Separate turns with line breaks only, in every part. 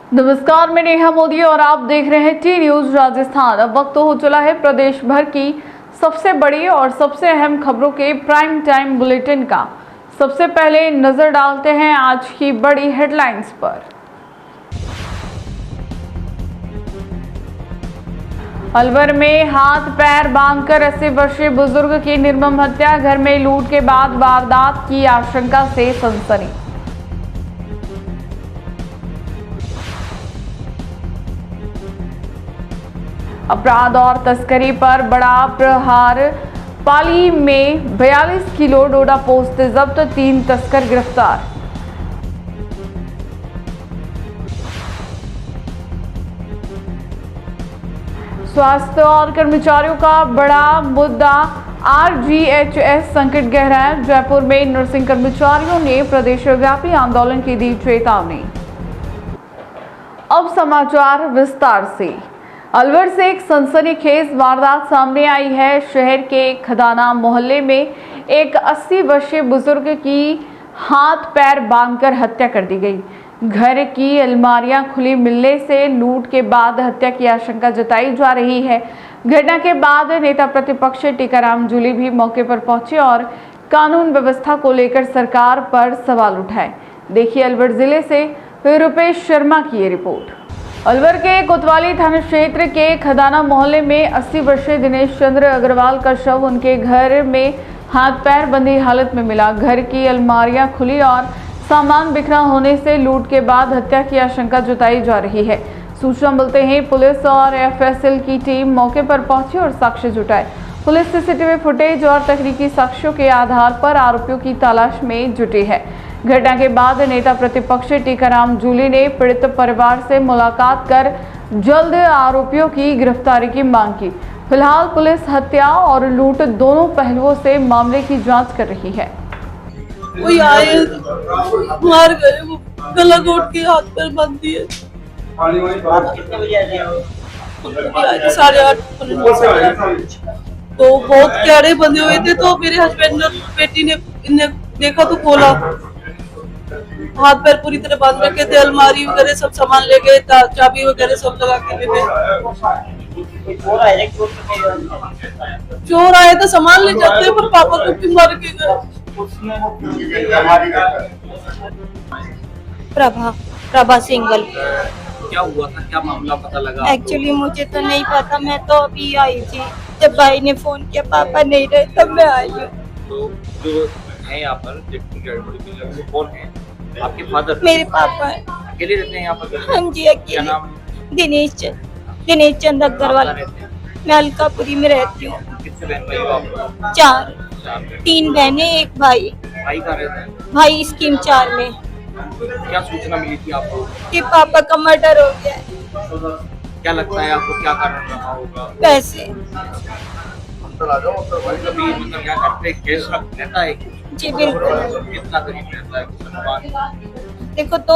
नमस्कार, मैं नेहा मोदी और आप देख रहे हैं टी न्यूज राजस्थान। अब वक्त हो चला है प्रदेश भर की सबसे बड़ी और सबसे अहम खबरों के प्राइम टाइम बुलेटिन का। सबसे पहले नजर डालते हैं आज की बड़ी हेडलाइंस पर। अलवर में हाथ पैर बांधकर 80 वर्षीय बुजुर्ग की निर्मम हत्या, घर में लूट के बाद वारदात की आशंका से सनसनी। अपराध और तस्करी पर बड़ा प्रहार, पाली में 42 किलो डोडा पोस्त जब्त, 3 तस्कर गिरफ्तार। स्वास्थ्य और कर्मचारियों का बड़ा मुद्दा, आरजीएचएस संकट गहरा है, जयपुर में नर्सिंग कर्मचारियों ने प्रदेशव्यापी आंदोलन की दी चेतावनी। अब समाचार विस्तार से। अलवर से एक सनसनीखेज वारदात सामने आई है। शहर के खदाना मोहल्ले में एक 80 वर्षीय बुजुर्ग की हाथ पैर बांधकर हत्या कर दी गई। घर की अलमारियां खुली मिलने से लूट के बाद हत्या की आशंका जताई जा रही है। घटना के बाद नेता प्रतिपक्ष टीकाराम जूली भी मौके पर पहुंचे और कानून व्यवस्था को लेकर सरकार पर सवाल उठाए। देखिए अलवर जिले से रुपेश शर्मा की ये रिपोर्ट। अलवर के कोतवाली थाना क्षेत्र के खदाना मोहल्ले में 80 वर्षीय दिनेश चंद्र अग्रवाल का शव उनके घर में हाथ पैर बंधी हालत में मिला। घर की अलमारियां खुली और सामान बिखरा होने से लूट के बाद हत्या की आशंका जताई जा रही है। सूचना मिलते ही पुलिस और एफएसएल की टीम मौके पर पहुंची और साक्ष्य जुटाए। पुलिस सीसीटीवी फुटेज और तकनीकी साक्ष्यों के आधार पर आरोपियों की तलाश में जुटी है। घटना के बाद नेता प्रतिपक्ष टीकाराम जूली ने पीड़ित परिवार से मुलाकात कर जल्द आरोपियों की गिरफ्तारी की मांग की। फिलहाल पुलिस हत्या और लूट दोनों पहलुओं से मामले की जांच कर रही है।
कोई आए मार गए, वो गला घोट के हाथ पैर बांध दिए।
कितने बजे आए थे?
8:30 तो बहुत कैड़े बंधे हुए थे। तो मेरे हस्बैंड और बेटी ने देखा तो खोला, हाथ पैर पूरी तरह बांध रखे थे। अलमारी वगैरह सब सामान ले गए, चाबी वगैरह सब लगा के ले गए। चोर आए तो सामान ले जाते, पर पापा को क्यों मार के गए?
प्रभा सिंगल।
क्या हुआ था, क्या मामला पता लगा?
एक्चुअली मुझे तो नहीं पता, मैं तो अभी आई थी। जब भाई ने फोन किया पापा नहीं रहे तब मैं आई हूँ।
तो जो है यहाँ पर वो कौन है? आपके फादर?
मेरे पापा है।
अकेले रहते हैं यहाँ पर?
हाँ जी
क्या
अकेले।
नाम?
दिनेश चंद अग्रवाल। मैं अलकापुरी में रहती हूँ।
कितने बहन भाई हो आप?
4, 3 बहनें 1 भाई।
भाई कहाँ रहता है?
भाई स्कीम 4 में।
क्या सूचना मिली थी आपको?
कि पापा का मर्डर हो गया है।
क्या लगता है आपको, क्या कारण रहा होगा?
पैसे।
कभी मतलब यहाँ घर पे केस रहता है?
जी बिल्कुल।
कितना करीब रहता है?
देखो तो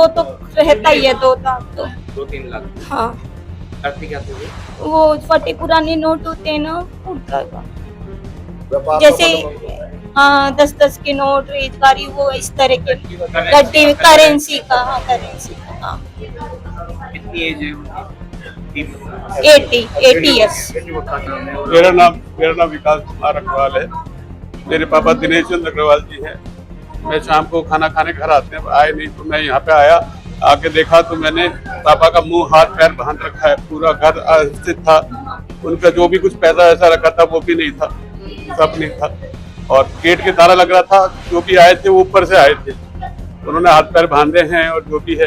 रहता ही है 2 लाख तो।
2-3 लाख।
हाँ
करते क्या थे
वो फटे पुराने नोट होते हैं ना उनका, जैसे 10-10 के नोट रेजगारी, वो इस तरह के गड्ढे करेंसी का। हाँ करेंसी का काम।
कितनी एज है उनकी?
80 इयर्स।
मेरा नाम विकास कुमार अग्रवाल है। मेरे पापा दिनेश चंद्र अग्रवाल जी हैं। मैं शाम को खाना खाने घर आए नहीं तो मैं यहाँ पे आया, आके देखा तो मैंने पापा का मुंह हाथ पैर बांध रखा है, पूरा घर अस्थित था। उनका जो भी कुछ पैसा ऐसा रखा था वो भी नहीं था, सब नहीं था। और गेट के ताला लग रहा था, जो भी आए थे वो ऊपर से आए थे, उन्होंने हाथ पैर बांधे हैं। और जो भी है,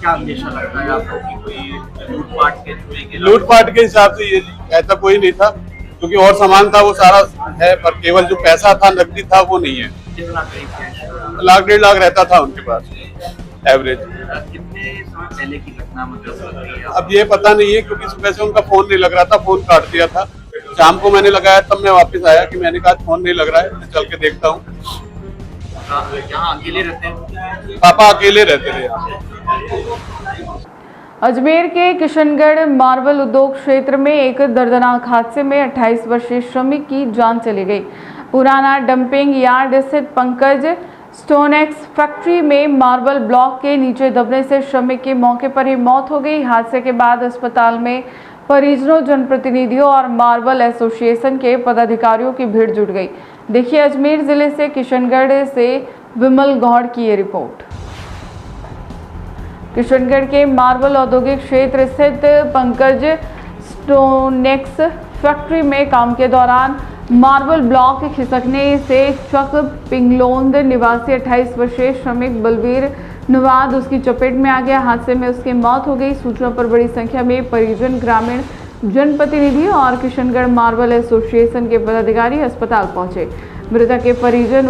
क्या अंदेशा लगता है आपको कि कोई
लूटपाट के हिसाब से ये ऐसा कोई नहीं था, क्योंकि और सामान था वो सारा है, पर केवल जो पैसा था नकदी था वो नहीं है।
कितना करीब है?
1-1.5 लाख रहता था उनके पास एवरेज।
कितने समय पहले की घटना मतलब लग रही है?
अब ये पता नहीं है, क्योंकि सुबह से उनका फोन नहीं लग रहा था, फोन काट दिया था। शाम को मैंने लगाया तब मैं वापस आया कि मैंने कहा फोन नहीं लग रहा है, मैं चल के देखता हूँ।
यहाँ अकेले रहते हैं?
पापा अकेले रहते थे यहाँ।
अजमेर के किशनगढ़ मार्बल उद्योग क्षेत्र में एक दर्दनाक हादसे में 28 वर्षीय श्रमिक की जान चली गई। पुराना डंपिंग यार्ड स्थित पंकज स्टोनेक्स फैक्ट्री में मार्बल ब्लॉक के नीचे दबने से श्रमिक की मौके पर ही मौत हो गई। हादसे के बाद अस्पताल में परिजनों, जनप्रतिनिधियों और मार्बल एसोसिएशन के पदाधिकारियों की भीड़ जुट गई। देखिए अजमेर जिले से किशनगढ़ से विमल गौड़ की ये रिपोर्ट। किशनगढ़ के मार्बल औद्योगिक क्षेत्र स्थित पंकज स्टोनेक्स फैक्ट्री में काम के दौरान मार्बल ब्लॉक खिसकने से चक पिंगलोंद निवासी 28 वर्षीय श्रमिक बलवीर नवाद उसकी चपेट में आ गया। हादसे में उसकी मौत हो गई। सूचना पर बड़ी संख्या में परिजन, ग्रामीण, जनप्रतिनिधि और किशनगढ़ मार्बल एसोसिएशन के पदाधिकारी अस्पताल पहुंचे। मृतक के परिजन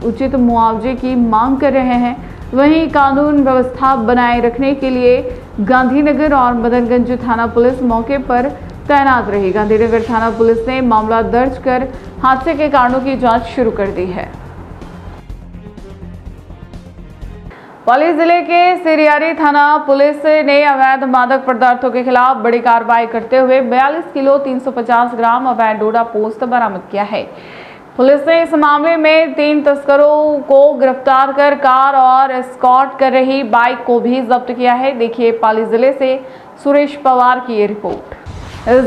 उचित मुआवजे की मांग कर रहे हैं। वहीं कानून व्यवस्था बनाए रखने के लिए गांधीनगर और मदनगंज थाना पुलिस मौके पर तैनात रही। गांधीनगर थाना पुलिस ने मामला दर्ज कर हादसे के कारणों की जांच शुरू कर दी है। पाली जिले के सिरियारी थाना पुलिस ने अवैध मादक पदार्थों के खिलाफ बड़ी कार्रवाई करते हुए 42 किलो 350 ग्राम अवैध डोडा पोस्त बरामद किया है। पुलिस ने इस मामले में 3 तस्करों को गिरफ्तार कर कार और एस्कॉर्ट कर रही बाइक को भी जब्त किया है। देखिए पाली जिले से सुरेश पवार की ये रिपोर्ट।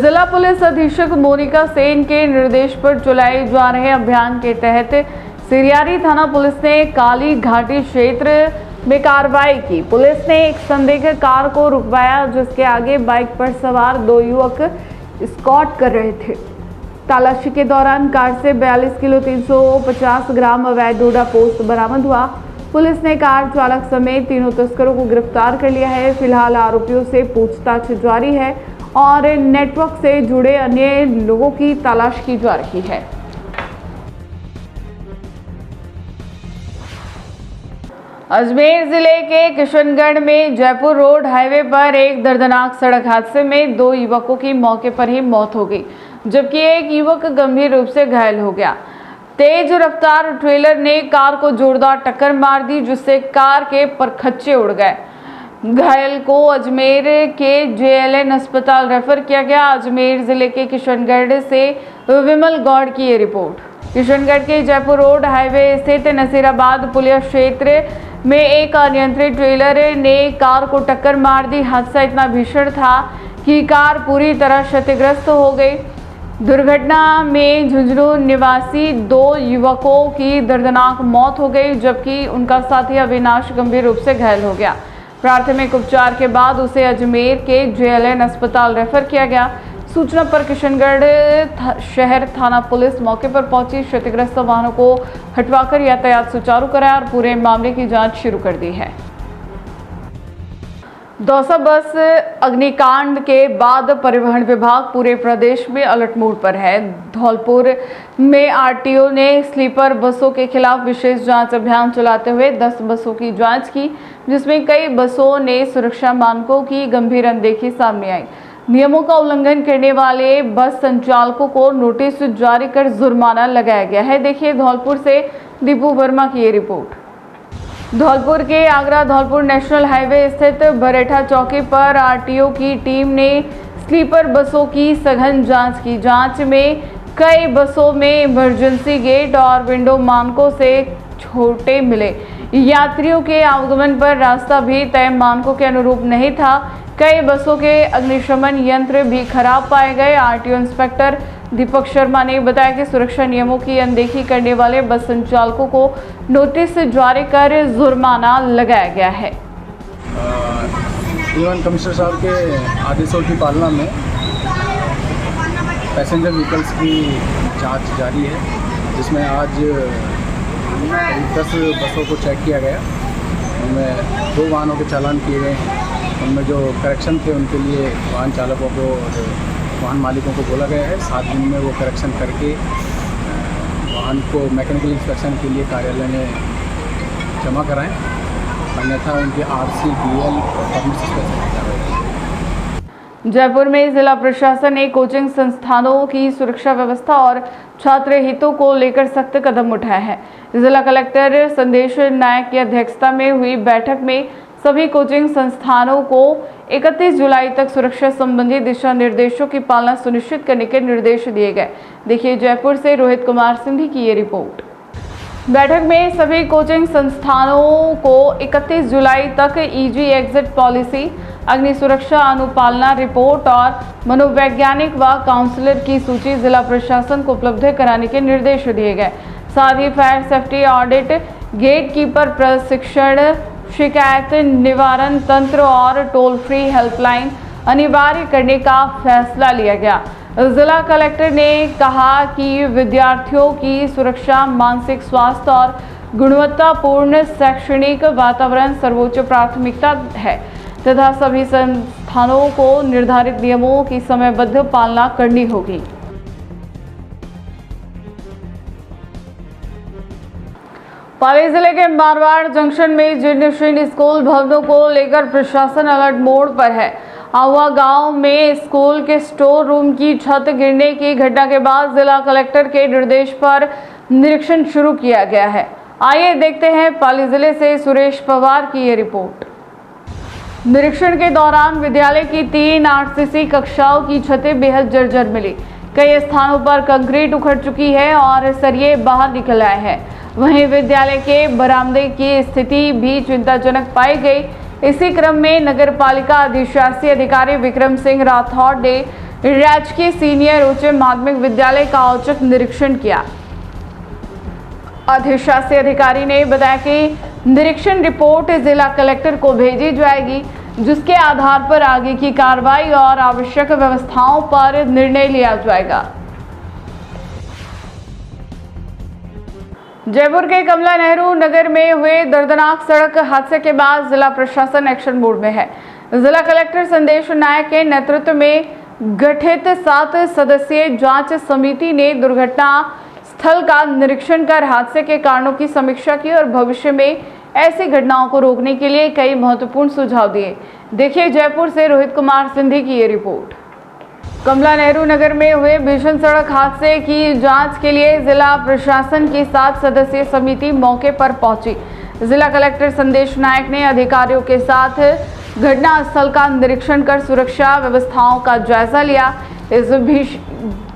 जिला पुलिस अधीक्षक मोनिका सेन के निर्देश पर चलाए जा रहे अभियान के तहत सिरियारी थाना पुलिस ने काली घाटी क्षेत्र में कार्रवाई की। पुलिस ने एक संदिग्ध कार को रुकवाया जिसके आगे बाइक पर सवार 2 युवक एस्कॉर्ट कर रहे थे। तलाशी के दौरान कार से 42 किलो 350 ग्राम अवैध डोडा पोस्त बरामद हुआ। पुलिस ने कार चालक समेत तीनों तस्करों को गिरफ्तार कर लिया है। फिलहाल आरोपियों से पूछताछ जारी है और नेटवर्क से जुड़े अन्य लोगों की तलाश की जा रही है। अजमेर जिले के किशनगढ़ में जयपुर रोड हाईवे पर एक दर्दनाक सड़क हादसे में 2 युवकों की मौके पर ही मौत हो गई, जबकि एक युवक गंभीर रूप से घायल हो गया। तेज रफ्तार ट्रेलर ने कार को जोरदार टक्कर मार दी जिससे कार के परखच्चे उड़ गए। घायल को अजमेर के JLN अस्पताल रेफर किया गया। अजमेर जिले के किशनगढ़ से विमल गौड़ की ये रिपोर्ट। किशनगढ़ के जयपुर रोड हाईवे स्थित नसीराबाद पुलिया क्षेत्र में एक अनियंत्रित ट्रेलर ने कार को टक्कर मार दी। हादसा इतना भीषण था कि कार पूरी तरह क्षतिग्रस्त हो गई। दुर्घटना में झुंझुनू निवासी 2 युवकों की दर्दनाक मौत हो गई, जबकि उनका साथी अविनाश गंभीर रूप से घायल हो गया। प्राथमिक उपचार के बाद उसे अजमेर के JLN अस्पताल रेफर किया गया। सूचना पर किशनगढ़ शहर थाना पुलिस मौके पर पहुंची, क्षतिग्रस्त वाहनों को हटवाकर यातायात सुचारू कराया और पूरे मामले की जांच शुरू कर दी है। दौसा बस अग्निकांड के बाद परिवहन विभाग पूरे प्रदेश में अलर्ट मोड पर है। धौलपुर में RTO ने स्लीपर बसों के खिलाफ विशेष जांच अभियान चलाते हुए 10 बसों की जांच की, जिसमें कई बसों ने सुरक्षा मानकों की गंभीर अनदेखी सामने आई। नियमों का उल्लंघन करने वाले बस संचालकों को नोटिस जारी कर जुर्माना लगाया गया है। देखिए धौलपुर से दीपू वर्मा की ये रिपोर्ट। धौलपुर के आगरा धौलपुर नेशनल हाईवे स्थित बरेठा चौकी पर RTO की टीम ने स्लीपर बसों की सघन जांच की। जांच में कई बसों में इमरजेंसी गेट और विंडो मानकों से छोटे मिले। यात्रियों के आवागमन पर रास्ता भी तय मानकों के अनुरूप नहीं था। कई बसों के अग्निशमन यंत्र भी खराब पाए गए। RTO इंस्पेक्टर दीपक शर्मा ने बताया कि सुरक्षा नियमों की अनदेखी करने वाले बस संचालकों को नोटिस जारी कर जुर्माना लगाया गया है।
परिवहन कमिश्नर साहब के आदेशों की पालना में पैसेंजर व्हीकल्स की जांच जारी है, जिसमें आज 10 बसों को चेक किया गया। उनमें 2 वाहनों के चालान किए गए हैं। उनमें जो करेक्शन थे उनके लिए वाहन चालकों को और वाहन मालिकों को बोला गया है 7 दिन में वो करेक्शन करके वाहन को मैकेनिकल इंस्पेक्शन के लिए कार्यालय में जमा कराएं, अन्यथा उनके RC DL परमिट सस्पेंड करवाएं।
जयपुर में जिला प्रशासन ने कोचिंग संस्थानों की सुरक्षा व्यवस्था और छात्र हितों को लेकर सख्त कदम उठाए हैं। जिला कलेक्टर संदेश नायक की अध्यक्षता में हुई बैठक में सभी कोचिंग संस्थानों को 31 जुलाई तक सुरक्षा संबंधी दिशा निर्देशों की पालना सुनिश्चित करने के निर्देश दिए गए। देखिए जयपुर से रोहित कुमार सिंधी की ये रिपोर्ट। बैठक में सभी कोचिंग संस्थानों को 31 जुलाई तक ईजी एग्जिट पॉलिसी, अग्नि सुरक्षा अनुपालना रिपोर्ट और मनोवैज्ञानिक व काउंसलर की सूची जिला प्रशासन को उपलब्ध कराने के निर्देश दिए गए। साथ ही fire safety audit, gatekeeper प्रशिक्षण, शिकायत निवारण तंत्र और टोल फ्री हेल्पलाइन अनिवार्य करने का फैसला लिया गया। जिला कलेक्टर ने कहा कि विद्यार्थियों की सुरक्षा, मानसिक स्वास्थ्य और गुणवत्तापूर्ण शैक्षणिक वातावरण सर्वोच्च प्राथमिकता है तथा सभी संस्थानों को निर्धारित नियमों की समयबद्ध पालना करनी होगी। पाली जिले के मारवाड़ जंक्शन में जीर्ण स्कूल भवनों को लेकर प्रशासन अलर्ट मोड पर है। आहुआ गांव में स्कूल के स्टोर रूम की छत गिरने की घटना के बाद जिला कलेक्टर के निर्देश पर निरीक्षण शुरू किया गया है। आइए देखते हैं पाली जिले से सुरेश पवार की ये रिपोर्ट। निरीक्षण के दौरान विद्यालय की 3 आरसीसी कक्षाओं की छतें बेहद जर्जर मिली। कई स्थानों पर कंक्रीट उखड़ चुकी है और सरिये बाहर निकल आए हैं। वहीं विद्यालय के बरामदे की स्थिति भी चिंताजनक पाई गई। इसी क्रम में नगर पालिका अधिशासी अधिकारी विक्रम सिंह राठौड़ ने राजकीय सीनियर उच्च माध्यमिक विद्यालय का औचक निरीक्षण किया। अधिशासी अधिकारी ने बताया कि निरीक्षण रिपोर्ट जिला कलेक्टर को भेजी जाएगी, जिसके आधार पर आगे की कार्रवाई और आवश्यक व्यवस्थाओं पर निर्णय लिया जाएगा। जयपुर के कमला नेहरू नगर में हुए दर्दनाक सड़क हादसे के बाद जिला प्रशासन एक्शन मोड में है। जिला कलेक्टर संदेश नायक के नेतृत्व में गठित 7 सदस्यीय जांच समिति ने दुर्घटना स्थल का निरीक्षण कर हादसे के कारणों की समीक्षा की और भविष्य में ऐसी घटनाओं को रोकने के लिए कई महत्वपूर्ण सुझाव दिए। देखिए जयपुर से रोहित कुमार सिंधी की ये रिपोर्ट। कमला नेहरू नगर में हुए भीषण सड़क हादसे की जांच के लिए जिला प्रशासन की 7 सदस्यीय समिति मौके पर पहुंची। जिला कलेक्टर संदेश नायक ने अधिकारियों के साथ घटना स्थल का निरीक्षण कर सुरक्षा व्यवस्थाओं का जायजा लिया। इस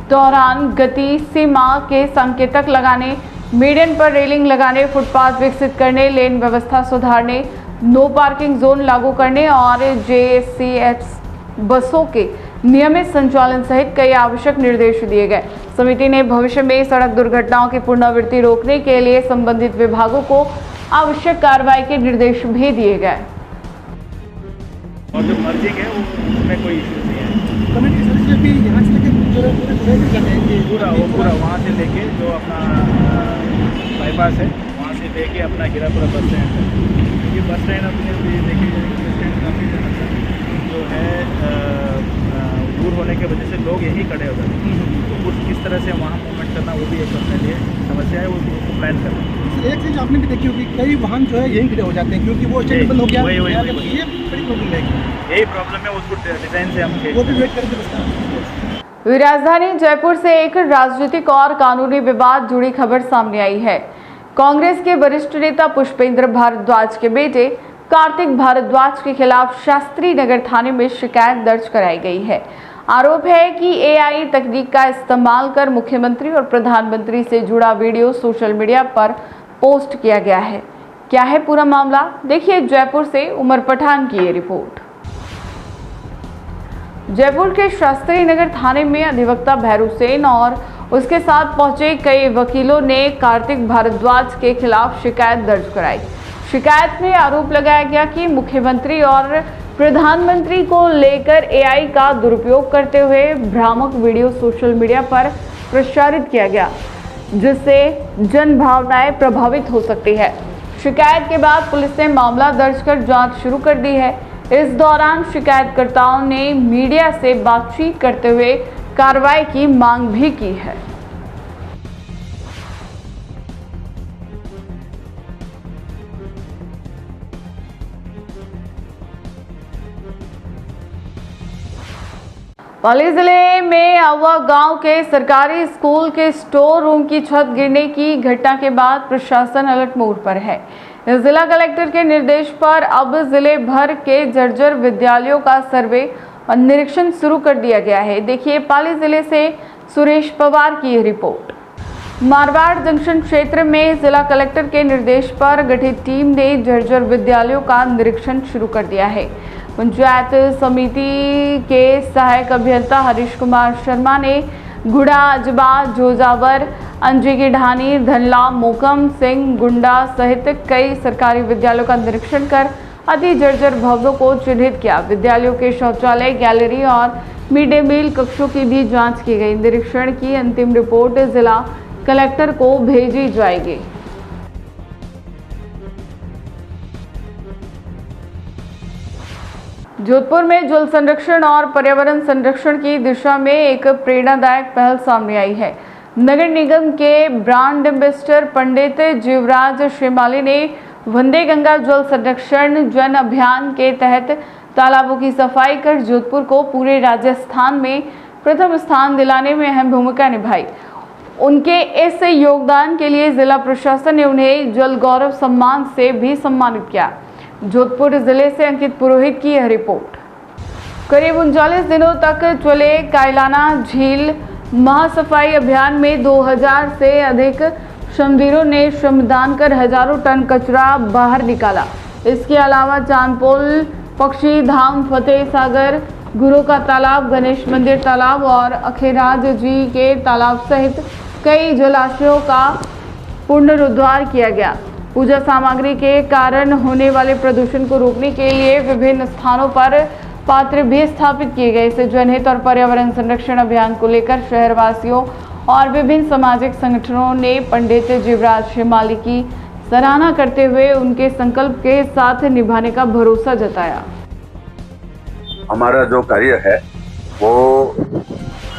दौरान गति सीमा के संकेतक लगाने, मीडियन पर रेलिंग लगाने, फुटपाथ विकसित करने, लेन व्यवस्था सुधारने, नो पार्किंग जोन लागू करने और जेएससीएस बसों के नियमित संचालन सहित कई आवश्यक निर्देश दिए गए। समिति ने भविष्य में सड़क दुर्घटनाओं की पुनरावृत्ति रोकने के लिए संबंधित विभागों को आवश्यक कार्रवाई के निर्देश भी दिए गए।
और जो मर्जिंग है उसमें कोई इशू नहीं है।
कमेटी सदस्य भी यहाँ से लेके
पूरा वहाँ से लेके जो अपना बाईपास है वहाँ से लेके अपना गिरापुरा बस स्टैंड है, क्योंकि बस स्टैंड अपने देखे जाएंगे बस स्टैंड काफ़ी जो है दूर होने की वजह से लोग यहीं खड़े हो जाते हैं। तो कुछ किस तरह से वहाँ मूवमेंट करना वो भी एक अपने लिए समस्या है, उसको प्लान करना।
एक चीज़ आपने भी देखी होगी, कई वाहन जो है यहीं खड़े हो जाते हैं क्योंकि वो स्टैंड बंद हो गया।
वही
ये बड़ी प्रॉब्लम है।
यही प्रॉब्लम है, उसको डिज़ाइन से हम
वो भी वेट करके
राजधानी जयपुर से एक राजनीतिक और कानूनी विवाद जुड़ी खबर सामने आई है। कांग्रेस के वरिष्ठ नेता पुष्पेंद्र भारद्वाज के बेटे कार्तिक भारद्वाज के खिलाफ शास्त्री नगर थाने में शिकायत दर्ज कराई गई है। आरोप है कि एआई तकनीक का इस्तेमाल कर मुख्यमंत्री और प्रधानमंत्री से जुड़ा वीडियो सोशल मीडिया पर पोस्ट किया गया है। क्या है पूरा मामला, देखिए जयपुर से उमर पठान की ये रिपोर्ट। जयपुर के शास्त्री नगर थाने में अधिवक्ता भैरू सेन और उसके साथ पहुंचे कई वकीलों ने कार्तिक भारद्वाज के खिलाफ शिकायत दर्ज कराई। शिकायत में आरोप लगाया गया कि मुख्यमंत्री और प्रधानमंत्री को लेकर एआई का दुरुपयोग करते हुए भ्रामक वीडियो सोशल मीडिया पर प्रसारित किया गया, जिससे जन भावनाएं प्रभावित हो सकती है। शिकायत के बाद पुलिस ने मामला दर्ज कर जांच शुरू कर दी है। इस दौरान शिकायतकर्ताओं ने मीडिया से बातचीत करते हुए कार्रवाई की मांग भी की है। पाली जिले में आहुआ गांव के सरकारी स्कूल के स्टोर रूम की छत गिरने की घटना के बाद प्रशासन अलर्ट मोड पर है। जिला कलेक्टर के निर्देश पर अब जिले भर के जर्जर विद्यालयों का सर्वे और निरीक्षण शुरू कर दिया गया है। देखिए पाली जिले से सुरेश पवार की रिपोर्ट। मारवाड़ जंक्शन क्षेत्र में जिला कलेक्टर के निर्देश पर गठित टीम ने जर्जर विद्यालयों का निरीक्षण शुरू कर दिया है। पंचायत समिति के सहायक अभियंता हरीश कुमार शर्मा ने गुड़ा, अजबा, जोजावर, अंजी की ढानी, धनला, मोकम सिंह, गुंडा सहित कई सरकारी विद्यालयों का निरीक्षण कर अति जर्जर भवनों को चिन्हित किया। विद्यालयों के शौचालय, गैलरी और मिड डे मील कक्षों की भी जांच की गई। निरीक्षण की अंतिम रिपोर्ट जिला कलेक्टर को भेजी जाएगी। जोधपुर में जल संरक्षण और पर्यावरण संरक्षण की दिशा में एक प्रेरणादायक पहल सामने आई है। नगर निगम के ब्रांड एम्बेसडर पंडित जीवराज श्रीमाली ने वंदे गंगा जल संरक्षण जन अभियान के तहत तालाबों की सफाई कर जोधपुर को पूरे राजस्थान में प्रथम स्थान दिलाने में अहम भूमिका निभाई। उनके इस योगदान के लिए जिला प्रशासन ने उन्हें जल गौरव सम्मान से भी सम्मानित किया। जोधपुर जिले से अंकित पुरोहित की यह रिपोर्ट। करीब 39 दिनों तक चले कायलाना झील महासफाई अभियान में 2000 से अधिक श्रमवीरों ने श्रमदान कर हजारों टन कचरा बाहर निकाला। इसके अलावा चांदपोल, पक्षी धाम, फतेह सागर, गुरु का तालाब, गणेश मंदिर तालाब और अखेराज जी के तालाब सहित कई जलाशयों का पुनरुद्धार किया गया। पूजा सामग्री के कारण होने वाले प्रदूषण को रोकने के लिए विभिन्न स्थानों पर पात्र भी स्थापित किए गए। इसे जनहित और पर्यावरण संरक्षण अभियान को लेकर शहरवासियों और विभिन्न सामाजिक संगठनों ने पंडित जीवराज श्रीमाली की सराहना करते हुए उनके संकल्प के साथ निभाने का भरोसा जताया।
हमारा जो कार्य है वो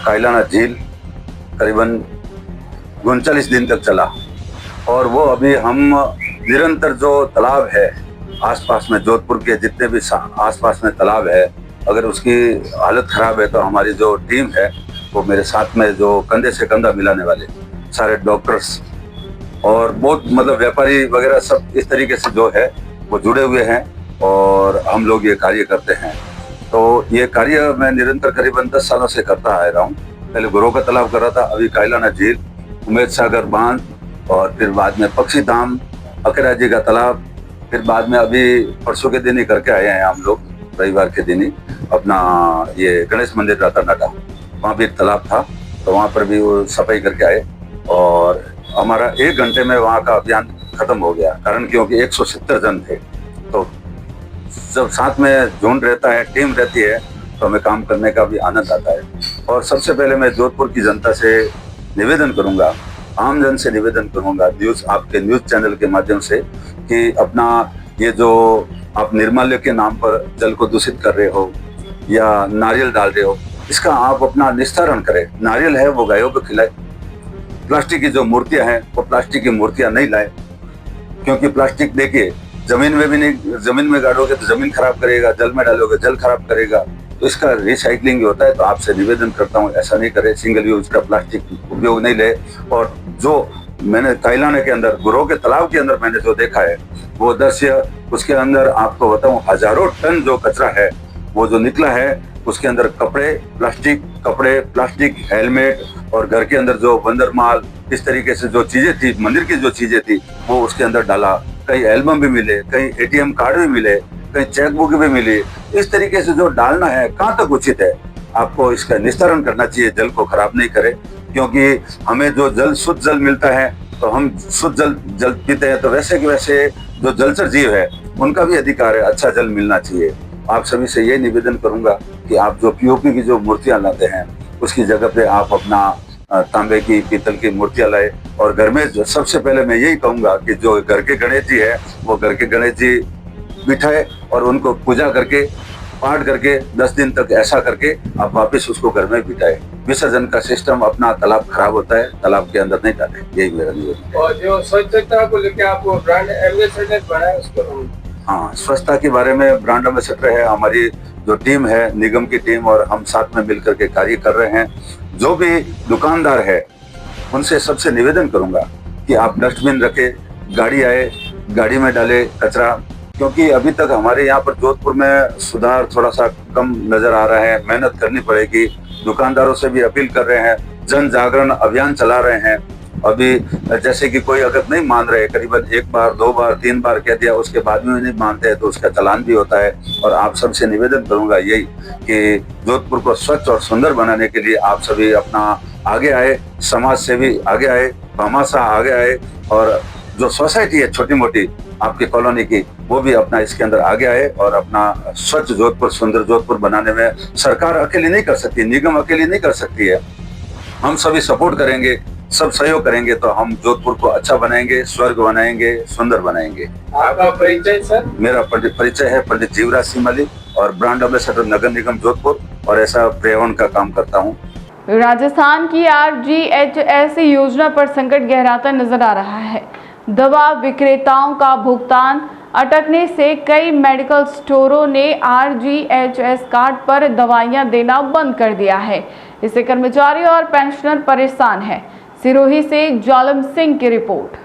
कायलाना झील करीबन 39 दिन तक चला और वो अभी हम निरंतर जो तालाब है आसपास में, जोधपुर के जितने भी आसपास में तालाब है, अगर उसकी हालत खराब है तो हमारी जो टीम है वो मेरे साथ में जो कंधे से कंधा मिलाने वाले सारे डॉक्टर्स और बहुत मतलब व्यापारी वगैरह सब इस तरीके से जो है वो जुड़े हुए हैं और हम लोग ये कार्य करते हैं। तो ये कार्य मैं निरंतर करीबन 10 सालों से करता आ रहा हूँ। पहले गुरु का तालाब कर रहा था, अभी कायलाना झील, उमेद सागर बांध और फिर बाद में पक्षी धाम, अखेरा जी का तालाब, फिर बाद में अभी परसों के दिन ही करके आए हैं हम लोग, रविवार के दिन ही अपना ये गणेश मंदिर रतन नाटा, वहाँ भी तालाब था तो वहाँ पर भी वो सफाई करके आए और हमारा 1 घंटे में वहाँ का अभियान खत्म हो गया। कारण क्योंकि 170 जन थे, तो जब साथ में झुंड रहता है, टीम रहती है तो हमें काम करने का भी आनंद आता है। और सबसे पहले मैं जोधपुर की जनता से निवेदन करूंगा, आम जन से निवेदन करूंगा, आपके न्यूज चैनल के माध्यम से कि अपना ये जो आप निर्माल्य के नाम पर जल को दूषित कर रहे हो या नारियल डाल रहे हो, इसका आप अपना निस्तारण करें। नारियल है वो गायों को खिलाए, प्लास्टिक की जो मूर्तियां हैं वो प्लास्टिक की मूर्तियां नहीं लाए, क्योंकि प्लास्टिक देखिए जमीन में भी नहीं, जमीन में गाड़ोगे तो जमीन खराब करेगा, जल में डालोगे जल खराब करेगा, तो इसका रिसाइकलिंग होता है। तो आपसे निवेदन करता हूँ ऐसा नहीं करे, सिंगल यूज का प्लास्टिक उपयोग नहीं ले। और जो मैंने कायलाना के अंदर गुरु के तालाब के अंदर मैंने जो देखा है वो दृश्य, उसके अंदर आपको बताऊं हजारों टन जो कचरा है वो जो निकला है, उसके अंदर कपड़े प्लास्टिक, हेलमेट और घर के अंदर जो बंदर माल, इस तरीके से जो चीजें थी, मंदिर की जो चीजें थी वो उसके अंदर डाला। कई एल्बम भी मिले, कई ATM कार्ड भी मिले, कई चेकबुक भी मिली। इस तरीके से जो डालना है कहाँ तक उचित है, आपको इसका निस्तारण करना चाहिए, जल को खराब नहीं करे। क्योंकि हमें जो जल शुद्ध जल मिलता है तो हम शुद्ध जल पीते हैं, तो वैसे कि वैसे जो जलचर जीव है उनका भी अधिकार है, अच्छा जल मिलना चाहिए। आप सभी से ये निवेदन करूंगा कि आप जो POP की जो मूर्तियां लाते हैं उसकी जगह पे आप अपना तांबे की, पीतल की मूर्तियां लाए। और घर में जो सबसे पहले मैं यही कहूंगा कि जो घर के गणेश जी है वो घर के गणेश जी बिठाए और उनको पूजा करके, पाठ करके 10 दिन तक ऐसा करके आप वापस उसको घर में बिठाए। विसर्जन का सिस्टम अपना तालाब खराब होता है, तालाब के अंदर नहीं डाले, यही मेरा निवेदन है।
और जो स्वच्छता को लेकर आप ब्रांड एम्बेसडर बनाए उसको,
हाँ, स्वच्छता के बारे में ब्रांड एम्बेसडर है हमारी जो टीम है, निगम की टीम, और हम साथ में मिलकर के कार्य कर रहे हैं। जो भी दुकानदार है उनसे सबसे निवेदन करूंगा कि आप डस्टबिन रखे, गाड़ी आए, गाड़ी में डाले कचरा, क्योंकि अभी तक हमारे यहाँ पर जोधपुर में सुधार थोड़ा सा कम नजर आ रहा है। मेहनत करनी पड़ेगी। दुकानदारों से भी अपील कर रहे हैं, जन जागरण अभियान चला रहे हैं अभी जैसे कि कोई अगर नहीं मान रहे, करीबन 1 बार 2 बार 3 बार कह दिया, उसके बाद में नहीं मानते हैं तो उसका चालान भी होता है। और आप सबसे निवेदन करूंगा यही कि जोधपुर को स्वच्छ और सुंदर बनाने के लिए आप सभी अपना आगे आए, समाज से भी आगे आए, भामाशाह आगे आए, और जो सोसाइटी है छोटी मोटी आपकी कॉलोनी की, वो भी अपना इसके अंदर आगे आए और अपना स्वच्छ जोधपुर, सुंदर जोधपुर बनाने में सरकार अकेली नहीं कर सकती, निगम अकेली नहीं कर सकती है। हम सभी सपोर्ट करेंगे, सब सहयोग करेंगे तो हम जोधपुर को अच्छा बनाएंगे, स्वर्ग बनाएंगे, सुंदर बनाएंगे।
आपका परिचय सर?
मेरा परिचय है पंडित जीवराज सिंह मलिक और ब्रांड एम्बेसडर नगर निगम जोधपुर, और ऐसा पर्यावरण का काम करता हूँ।
राजस्थान की RGHS योजना पर संकट गहराता नजर आ रहा है। दवा विक्रेताओं का भुगतान अटकने से कई मेडिकल स्टोरों ने RGHS कार्ड पर दवाइयां देना बंद कर दिया है। इससे कर्मचारी और पेंशनर परेशान हैं। सिरोही से जालम सिंह की रिपोर्ट।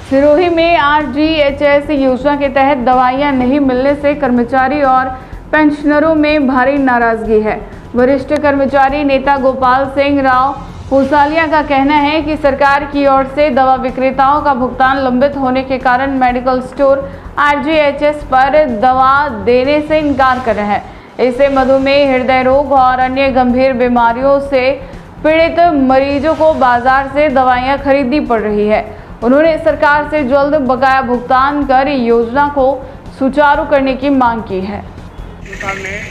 सिरोही में RGHS योजना के तहत दवाइयां नहीं मिलने से कर्मचारी और पेंशनरों में भारी नाराजगी है। वरिष्ठ कर्मचारी नेता गोपाल सिंह राव भूसालिया का कहना है कि सरकार की ओर से दवा विक्रेताओं का भुगतान लंबित होने के कारण मेडिकल स्टोर RGHS पर दवा देने से इनकार कर रहे हैं। इससे मधुमेह, हृदय रोग और अन्य गंभीर बीमारियों से पीड़ित मरीजों को बाजार से दवाइयां खरीदनी पड़ रही है। उन्होंने सरकार से जल्द बकाया भुगतान कर योजना को सुचारू करने की मांग की है।
सरकार ने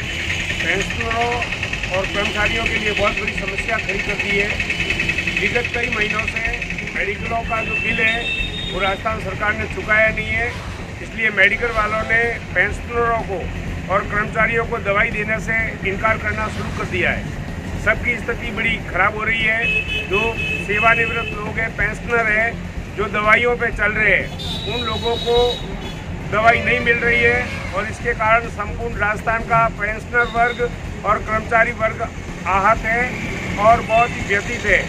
पेंशनरों और कर्मचारियों के लिए बहुत बड़ी समस्या खड़ी कर दी है। विगत कई महीनों से मेडिकलों का जो बिल है वो राजस्थान सरकार ने चुकाया नहीं है, इसलिए मेडिकल वालों ने पेंशनरों को और कर्मचारियों को दवाई देने से इनकार करना शुरू कर दिया है। सबकी स्थिति बड़ी खराब हो रही है। जो सेवानिवृत्त लोग हैं, पेंशनर हैं, जो दवाइयों पे चल रहे हैं, उन लोगों को दवाई नहीं मिल रही है और इसके कारण संपूर्ण राजस्थान का पेंशनर वर्ग और कर्मचारी वर्ग आहत है और बहुत ही व्यथित है।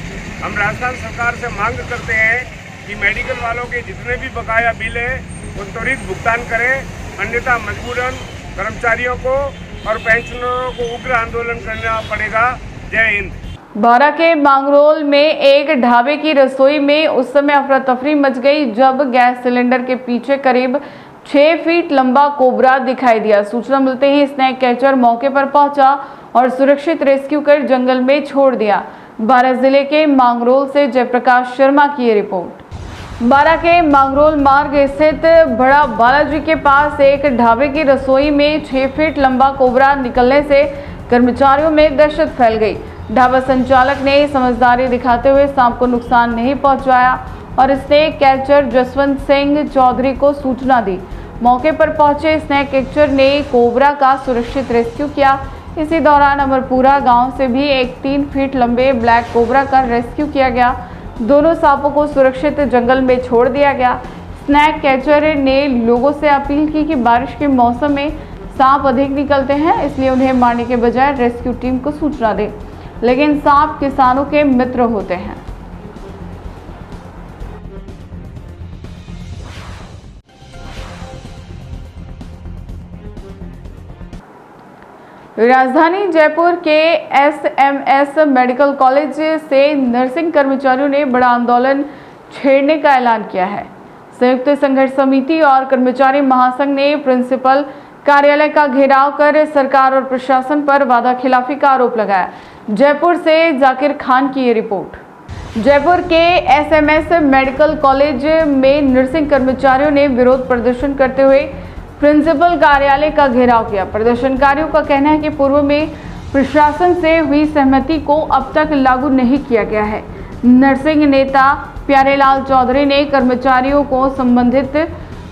हम राजस्थान सरकार से मांग करते हैं कि मेडिकल वालों के जितने भी बकाया बिल है वो त्वरित भुगतान करें, अन्यथा मजबूरन कर्मचारियों को और पेंशनरों को उग्र आंदोलन करना पड़ेगा। जय हिंद।
बारा के मांगरोल में एक ढाबे की रसोई में उस समय अफरा तफरी मच गई जब गैस सिलेंडर के पीछे करीब 6 फीट लंबा कोबरा दिखाई दिया। सूचना मिलते ही स्नैक कैचर मौके पर पहुंचा और सुरक्षित रेस्क्यू कर जंगल में छोड़ दिया। बारा जिले के मांगरोल से जयप्रकाश शर्मा की रिपोर्ट। बारा के मांगरोल मार्ग स्थित बड़ा बालाजी के पास एक ढाबे की रसोई में 6 फीट लंबा कोबरा निकलने से कर्मचारियों में दहशत फैल गई। ढाबा संचालक ने समझदारी दिखाते हुए सांप को नुकसान नहीं पहुंचाया और स्नैक कैचर जसवंत सिंह चौधरी को सूचना दी। मौके पर पहुंचे स्नैक कैचर ने कोबरा का सुरक्षित रेस्क्यू किया। इसी दौरान अमरपुरा गांव से भी एक 3 फीट लंबे ब्लैक कोबरा का रेस्क्यू किया गया। दोनों सांपों को सुरक्षित जंगल में छोड़ दिया गया। स्नैक कैचर ने लोगों से अपील की कि बारिश के मौसम में सांप अधिक निकलते हैं, इसलिए उन्हें मारने के बजाय रेस्क्यू टीम को सूचना दें। लेकिन सांप किसानों के मित्र होते हैं। राजधानी जयपुर के SMS मेडिकल कॉलेज से नर्सिंग कर्मचारियों ने बड़ा आंदोलन छेड़ने का ऐलान किया है। संयुक्त संघर्ष समिति और कर्मचारी महासंघ ने प्रिंसिपल कार्यालय का घेराव कर सरकार और प्रशासन पर वादाखिलाफी का आरोप लगाया। जयपुर से जाकिर खान की ये रिपोर्ट। जयपुर के SMS मेडिकल कॉलेज में नर्सिंग कर्मचारियों ने विरोध प्रदर्शन करते हुए प्रिंसिपल कार्यालय का घेराव किया। प्रदर्शनकारियों का कहना है कि पूर्व में प्रशासन से हुई सहमति को अब तक लागू नहीं किया गया है। नर्सिंग नेता प्यारेलाल चौधरी ने कर्मचारियों को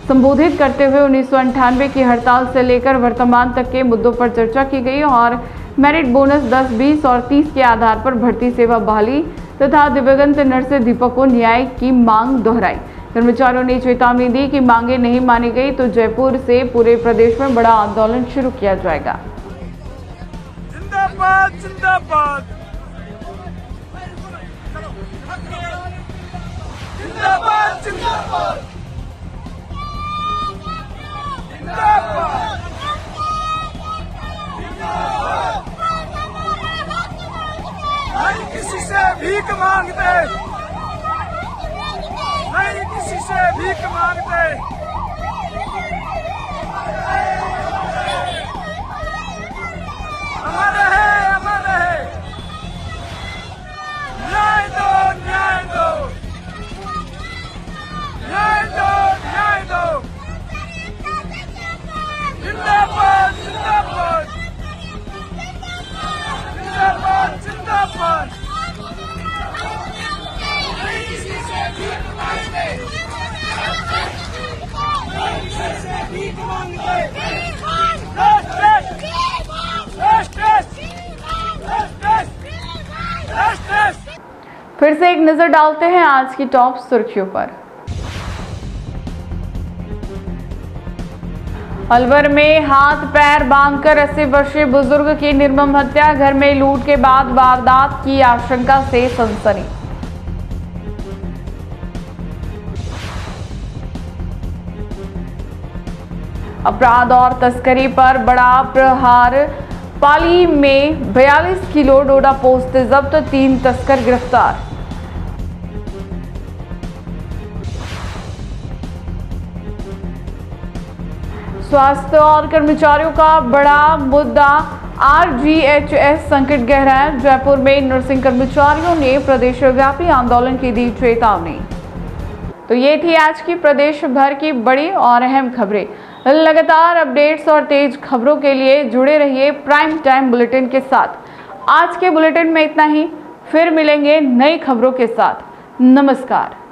संबोधित करते हुए 1998 की हड़ताल से लेकर वर्तमान तक के मुद्दों पर चर्चा की गई और मेरिट बोनस 10, 20 और 30 के आधार पर भर्ती, सेवा बहाली तथा दिव्यांग नर्स दीपक को न्याय की मांग दोहराई। कर्मचारियों ने चेतावनी दी कि मांगे नहीं मानी गई तो जयपुर से पूरे प्रदेश में बड़ा आंदोलन शुरू किया जाएगा।
जिंदाबाद जिंदाबाद जिंदाबाद जिंदाबाद हम किसी से भीख मांगते भीख मांगते अमर है न्याय दो न्याय दो न्याय दो न्याय दो जिंदाबाद जिंदाबाद जिंदाबाद जिंदाबाद
फिर से एक नजर डालते हैं आज की टॉप सुर्खियों पर। अलवर में हाथ पैर बांधकर 80 वर्षीय बुजुर्ग की निर्मम हत्या, घर में लूट के बाद वारदात की आशंका से सनसनी। अपराध और तस्करी पर बड़ा प्रहार, पाली में 42 किलो डोडा पोस्त जब्त, 3 तस्कर गिरफ्तार। स्वास्थ्य और कर्मचारियों का बड़ा मुद्दा, RGHS संकट गहरा है, जयपुर में नर्सिंग कर्मचारियों ने प्रदेशव्यापी आंदोलन की दी चेतावनी। तो ये थी आज की प्रदेश भर की बड़ी और अहम खबरें। लगातार अपडेट्स और तेज खबरों के लिए जुड़े रहिए प्राइम टाइम बुलेटिन के साथ। आज के बुलेटिन में इतना ही, फिर मिलेंगे नई खबरों के साथ। नमस्कार।